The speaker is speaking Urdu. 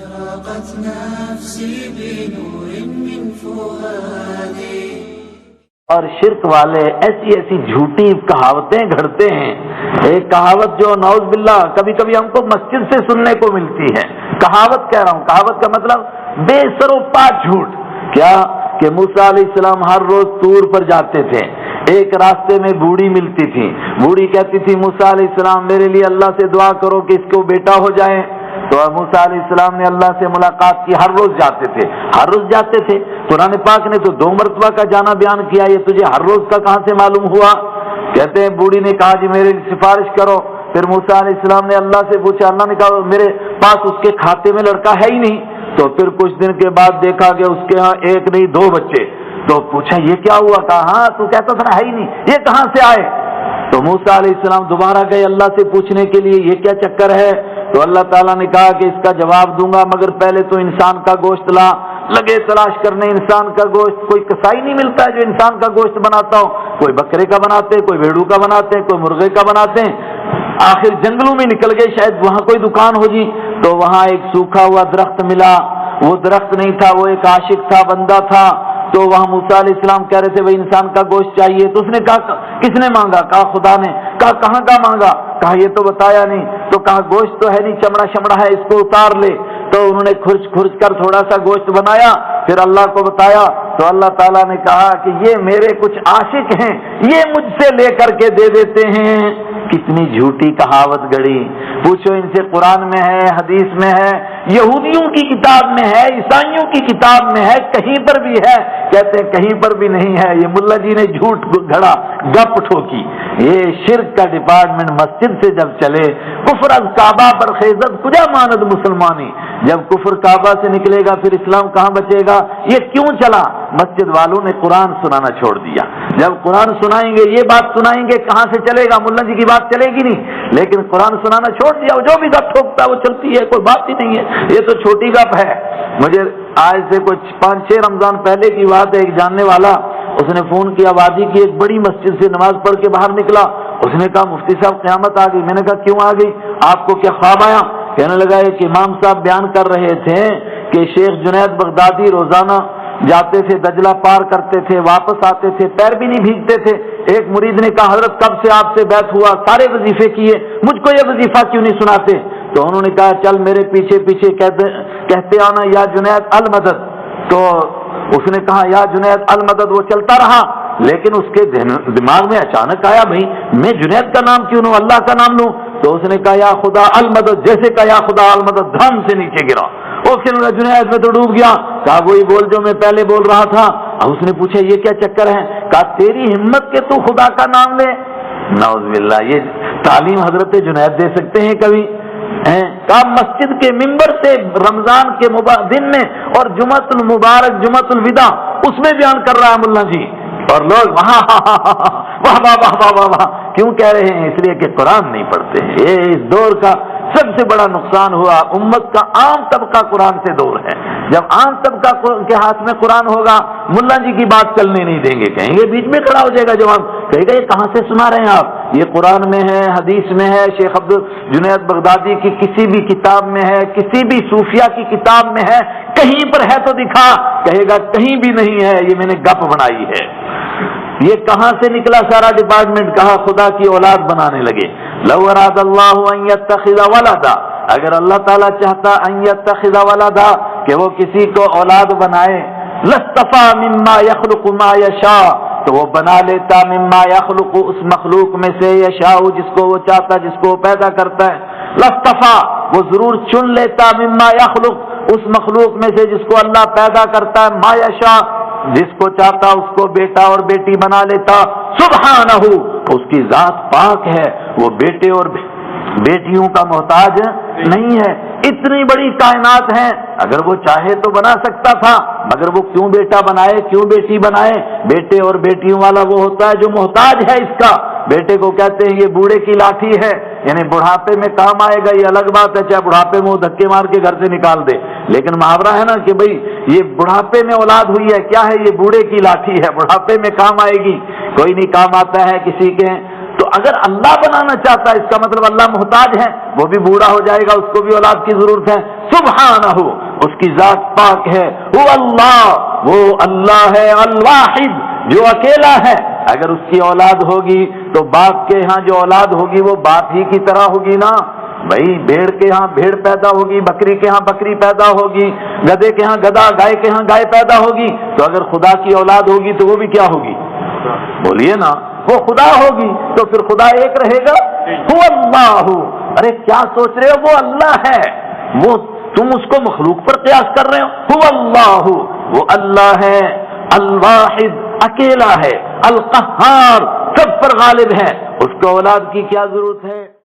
أشرقت نفسي بنور من فؤادي. اور شرک والے ایسی ایسی جھوٹی کہاوتیں گھڑتے ہیں. ایک کہاوت جو نعوذ باللہ کبھی کبھی ہم کو مسجد سے سننے کو ملتی ہے. کہاوت کہہ رہا ہوں، کہاوت کا مطلب بے سر و پا جھوٹ. کیا کہ موسیٰ علیہ السلام ہر روز طور پر جاتے تھے. ایک راستے میں بوڑھی ملتی تھی. بوڑھی کہتی تھی موسیٰ علیہ السلام میرے لیے اللہ سے دعا کرو کہ اس کو بیٹا ہو جائے. تو موسیٰ علیہ السلام نے اللہ سے ملاقات کی. ہر روز جاتے تھے. قرآن پاک نے تو 2 مرتبہ کا جانا بیان کیا. یہ تجھے ہر روز کا کہاں سے معلوم ہوا؟ کہتے ہیں بوڑھی نے کہا جی میرے لیے سفارش کرو. پھر موسیٰ علیہ السلام نے اللہ سے پوچھا. اللہ نے کہا میرے پاس اس کے کھاتے میں لڑکا ہے ہی نہیں. تو پھر کچھ دن کے بعد دیکھا کہ اس کے ہاں 1 نہیں 2 بچے. تو پوچھا یہ کیا ہوا؟ کہا ہاں تو کہتا تھا ہے ہی نہیں، یہ کہاں سے آئے؟ تو موسیٰ علیہ السلام دوبارہ گئے اللہ سے پوچھنے کے لیے یہ کیا چکر ہے؟ تو اللہ تعالیٰ نے کہا کہ اس کا جواب دوں گا مگر پہلے تو انسان کا گوشت لا. لگے تلاش کرنے انسان کا گوشت. کوئی کسائی نہیں ملتا ہے جو انسان کا گوشت بناتا ہو. کوئی بکرے کا بناتے، کوئی بھیڑو کا بناتے، کوئی مرغے کا بناتے ہیں. آخر جنگلوں میں نکل گئے، شاید وہاں کوئی دکان ہو جی. تو وہاں ایک سوکھا ہوا درخت ملا. وہ درخت نہیں تھا، وہ ایک عاشق تھا، بندہ تھا. تو وہاں موسیٰ علیہ السلام کہہ رہے تھے بھائی انسان کا گوشت چاہیے. تو اس نے کہا کس نے مانگا؟ کہا خدا نے. کہا کہاں کا مانگا؟ کہا یہ تو بتایا نہیں. تو کہا گوشت تو ہے نہیں، چمڑا شمڑا ہے، اس کو اتار لے. تو انہوں نے کھرچ کر تھوڑا سا گوشت بنایا، پھر اللہ کو بتایا. تو اللہ تعالیٰ نے کہا کہ یہ میرے کچھ عاشق ہیں، یہ مجھ سے لے کر کے دے دیتے ہیں. کتنی جھوٹی کہاوت گڑی. پوچھو ان سے، قرآن میں ہے، حدیث میں ہے، یہودیوں کی کتاب میں ہے، عیسائیوں کی کتاب میں ہے، کہیں پر بھی ہے؟ کہتے ہیں کہیں پر بھی نہیں ہے. یہ ملا جی نے جھوٹ گھڑا، گپ ٹھوکی. یہ شرک کا ڈپارٹمنٹ مسجد سے جب چلے، کفر از کعبہ پر خیزت کجا ماند مسلمانی. جب کفر کعبہ سے نکلے گا پھر اسلام کہاں بچے گا؟ یہ کیوں چلا؟ مسجد والوں نے قرآن سنانا چھوڑ دیا. جب قرآن سنائیں گے، یہ بات سنائیں گے، کہاں سے چلے گا؟ ملا جی کی بات چلے گی نہیں. لیکن قرآن سنانا چھوڑ دیا، جو بھی گپ ٹھوکتا ہے وہ چلتی ہے، کوئی بات ہی نہیں ہے. یہ تو چھوٹی گپ ہے. مجھے آج سے کچھ 5-6 رمضان پہلے کی بات ہے. ایک جاننے والا اس نے فون کیا، وادی کی ایک بڑی مسجد سے نماز پڑھ کے باہر نکلا. اس نے کہا مفتی صاحب قیامت آ گئی. میں نے کہا کیوں آ گئی؟ آپ کو کیا خواب آیا؟ کہنے لگا ایک امام صاحب بیان کر رہے تھے کہ شیخ جنید بغدادی روزانہ جاتے تھے، دجلہ پار کرتے تھے، واپس آتے تھے، پیر بھی نہیں بھیگتے تھے. ایک مرید نے کہا حضرت کب سے آپ سے بیعت ہوا، سارے وظیفے کیے، مجھ کو یہ وظیفہ کیوں نہیں سناتے؟ تو انہوں نے کہا چل میرے پیچھے پیچھے کہتے آنا یا جنید المدد. تو اس نے کہا یا جنید المدد. وہ چلتا رہا، لیکن اس کے دماغ میں اچانک آیا بھائی میں جنید کا نام کیوں لوں، اللہ کا نام لوں. تو اس نے کہا یا خدا المدد. جیسے کہا یا خدا المدد، دھم سے نیچے گرا. جنید میں تو ڈوب گیا. کہا وہی بول جو میں پہلے بول رہا تھا. اس نے پوچھا یہ کیا چکر ہے؟ کہا تیری ہمت کہ تو خدا کا نام لے. نعوذ باللہ، یہ تعلیم حضرت جنید دے سکتے ہیں کبھی؟ کہا مسجد کے ممبر سے رمضان کے دن میں اور جمعۃ المبارک جمعۃ الوداع اس میں بیان کر رہا ہے ملا جی، اور لوگ وہاں واہ واہ واہ واہ واہ واہ کیوں کہہ رہے ہیں؟ اس لیے کہ قرآن نہیں پڑھتے ہیں. یہ اس دور کا سب سے بڑا نقصان ہوا. امت کا عام طبقہ قرآن سے دور ہے. جب عام طبقہ کے ہاتھ میں قرآن ہوگا، ملا جی کی بات چلنے نہیں دیں گے. کہیں گے بیچ میں کھڑا ہو جائے گا جواب، کہے گا یہ کہاں سے سنا رہے ہیں آپ؟ یہ قرآن میں ہے، حدیث میں ہے، شیخ عبد جنید بغدادی کی کسی بھی کتاب میں ہے، کسی بھی صوفیہ کی کتاب میں ہے، کہیں پر ہے تو دکھا. کہے گا کہیں بھی نہیں ہے، یہ میں نے گپ بنائی ہے. یہ کہاں سے نکلا سارا ڈپارٹمنٹ؟ کہا خدا کی اولاد بنانے لگے. لو اراد اللہ ان یتخذ ولدا، اگر اللہ تعالیٰ چاہتا ان یتخذ ولدا کہ وہ کسی کو اولاد بنائے، لاصطفى مما يخلق ما يشاء، تو وہ بنا لیتا مما يخلق اس مخلوق میں سے یشاء جس کو وہ چاہتا، جس کو وہ پیدا کرتا ہے. لاصطفى وہ ضرور چن لیتا مما يخلق اس مخلوق میں سے جس کو اللہ پیدا کرتا ہے، ما يشاء جس کو چاہتا اس کو بیٹا اور بیٹی بنا لیتا. سبحانہ اس کی ذات پاک ہے، وہ بیٹے اور بیٹیوں کا محتاج نہیں ہے. اتنی بڑی کائنات ہیں، اگر وہ چاہے تو بنا سکتا تھا، مگر وہ کیوں بیٹا بنائے، کیوں بیٹی بنائے؟ بیٹے اور بیٹیوں والا وہ ہوتا ہے جو محتاج ہے اس کا. بیٹے کو کہتے ہیں یہ بوڑھے کی لاٹھی ہے، یعنی بڑھاپے میں کام آئے گا. یہ الگ بات ہے چاہے بڑھاپے میں وہ دھکے مار کے گھر سے نکال دے، لیکن محاورہ ہے نا کہ بھئی یہ بڑھاپے میں اولاد ہوئی ہے، کیا ہے؟ یہ بوڑھے کی لاٹھی ہے، بڑھاپے میں کام آئے گی. کوئی نہیں کام آتا ہے کسی کے تو اگر اللہ بنانا چاہتا ہے اس کا مطلب اللہ محتاج ہے، وہ بھی بوڑھا ہو جائے گا، اس کو بھی اولاد کی ضرورت ہے۔ سبحانہ، اس کی ذات پاک ہے، وہ اللہ، وہ اللہ ہے الواحد جو اکیلا ہے۔ اگر اس کی اولاد ہوگی تو باپ کے ہاں جو اولاد ہوگی وہ باپ ہی کی طرح ہوگی نا بھائی، بھیڑ کے ہاں بھیڑ پیدا ہوگی، بکری کے ہاں بکری پیدا ہوگی، گدھے کے ہاں گدھا، گائے کے ہاں گائے پیدا ہوگی، تو اگر خدا کی اولاد ہوگی تو وہ بھی کیا ہوگی؟ بولیے نا، وہ خدا ہوگی، تو پھر خدا ایک رہے گا۔ هو اللہ، ارے کیا سوچ رہے ہو، وہ اللہ ہے، وہ تم اس کو مخلوق پر قیاس کر رہے ہو۔ هو اللہ، وہ اللہ ہے، الواحد، اکیلا ہے، القہار، سب پر غالب ہے، اس کو اولاد کی کیا ضرورت ہے؟